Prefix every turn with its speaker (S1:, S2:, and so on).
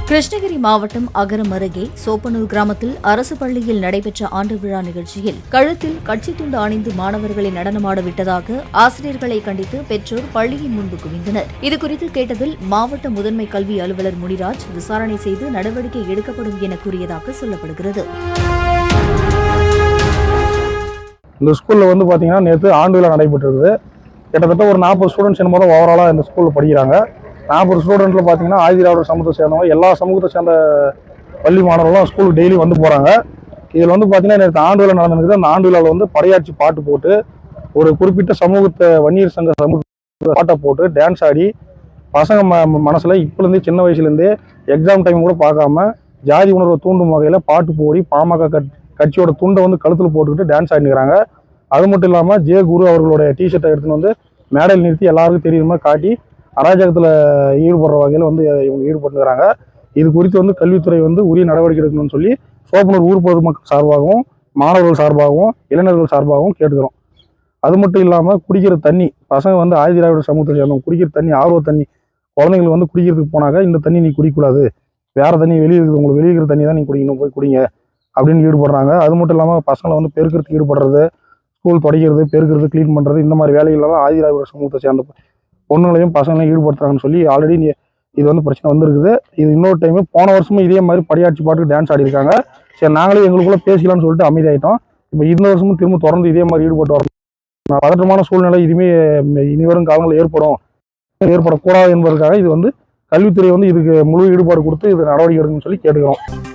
S1: கிருஷ்ணகிரி மாவட்டம் அகரம் அருகே சோப்பனூர் கிராமத்தில் அரசு பள்ளியில் நடைபெற்ற ஆண்டு விழா நிகழ்ச்சியில் கழுத்தில் கட்சி துண்டு அணிந்து மாணவர்களை நடனமாட விட்டதாக ஆசிரியர்களை கண்டித்து பெற்றோர் பள்ளியின் முன்பு குவிந்தனர். இதுகுறித்து கேட்டதில் மாவட்ட முதன்மை கல்வி அலுவலர் முனிராஜ் விசாரணை செய்து நடவடிக்கை எடுக்கப்படும் என கூறியதாக சொல்லப்படுகிறது.
S2: இந்த ஸ்கூலில் பார்த்தீங்கன்னா நேற்று ஆண்டு விழா நடைபெற்றிருக்குது. கிட்டத்தட்ட ஒரு 40 ஸ்டூடெண்ட்ஸ் என்னமோ ஓவராலாக இந்த ஸ்கூலில் படிக்கிறாங்க. 40 ஸ்டூடெண்ட்டில் பார்த்தீங்கன்னா ஆதிதிராவிடர் சமூகத்தை சேர்ந்தவங்க, எல்லா சமூகத்தை சேர்ந்த பள்ளி மாணவர்களும் ஸ்கூலுக்கு டெய்லி வந்து போகிறாங்க. இதில் பார்த்தீங்கன்னா நேற்று ஆண்டு விழா நடந்திருக்குது. அந்த ஆண்டு விழாவில் படையாட்சி பாட்டு போட்டு ஒரு குறிப்பிட்ட சமூகத்தை வன்னியர் சங்க சமூகத்தை பாட்டை போட்டு டான்ஸ் ஆடி பசங்க மனசில் இப்போலேருந்தே சின்ன வயசுலேருந்தே எக்ஸாம் டைம் கூட பார்க்காம ஜாதி உணர்வை தூண்டும் வகையில் பாட்டு போடி பாமக கட்சியோட துண்டை கழுத்தில் போட்டுக்கிட்டு டான்ஸ் ஆடினுக்கிறாங்க. அது மட்டும் இல்லாமல் ஜே குரு அவர்களுடைய டிஷர்ட்டை எடுத்துன்னு மேடையில் நிறுத்தி எல்லாருக்கும் தெரியுற மாதிரி காட்டி அராஜகத்தில் ஈடுபடுற வகையில் இவங்க ஈடுபட்டுக்கிறாங்க. இது குறித்து கல்வித்துறை உரிய நடவடிக்கை எடுக்கணும்னு சொல்லி சோப்பனூர் ஊர் பொதுமக்கள் சார்பாகவும் மாணவர்கள் சார்பாகவும் இளைஞர்கள் சார்பாகவும் கேட்டுக்கிறோம். அது மட்டும் இல்லாமல் குடிக்கிற தண்ணி பசங்க ஆதிதிராவிடர் சமூகத்தை சேர்ந்தவங்க குடிக்கிற தண்ணி ஆர்வ தண்ணி குழந்தைங்களுக்கு குடிக்கிறதுக்கு போனாக்க இந்த தண்ணி நீ குடிக்கக்கூடாது, வேற தண்ணி வெளியே இருக்குது, உங்களுக்கு வெளியே இருக்கிற தண்ணி தான் நீ குடிக்கணும், போய் குடிங்க அப்படின்னு ஈடுபடுறாங்க. அது மட்டும் இல்லாமல் பசங்களை பெருக்கிறதுக்கு ஈடுபடுறது, ஸ்கூல் துடைக்கிறது, பெருக்கிறது, க்ளீன் பண்ணுறது, இந்த மாதிரி வேலைகள்லாம் ஆதிதிராவிடர் சமூகத்தை சேர்ந்த பொண்ணுங்களையும் பசங்களையும் ஈடுபடுத்துறாங்கன்னு சொல்லி ஆல்ரெடி இது பிரச்சனை வந்திருக்குது. இது இன்னொரு டைம் போன வருஷமும் இதே மாதிரி படியாட்சி பாட்டுக்கு டான்ஸ் ஆடி இருக்காங்க. சரி, நாங்களே எங்களுக்குள்ள பேசிக்கலாம்னு சொல்லிட்டு அமைதியாயிட்டோம். இப்போ இந்த வருஷமும் திரும்ப தொடர்ந்து இதே மாதிரி ஈடுபட்டு வரணும். பதற்றமான சூழ்நிலை இனிமே இனிவரும் காலங்களில் ஏற்படக்கூடாது என்பதற்காக இது கல்வித்துறை இதுக்கு முழு ஈடுபாடு கொடுத்து இது நடவடிக்கை எடுக்கணும்னு சொல்லி கேட்டுக்கிறோம்.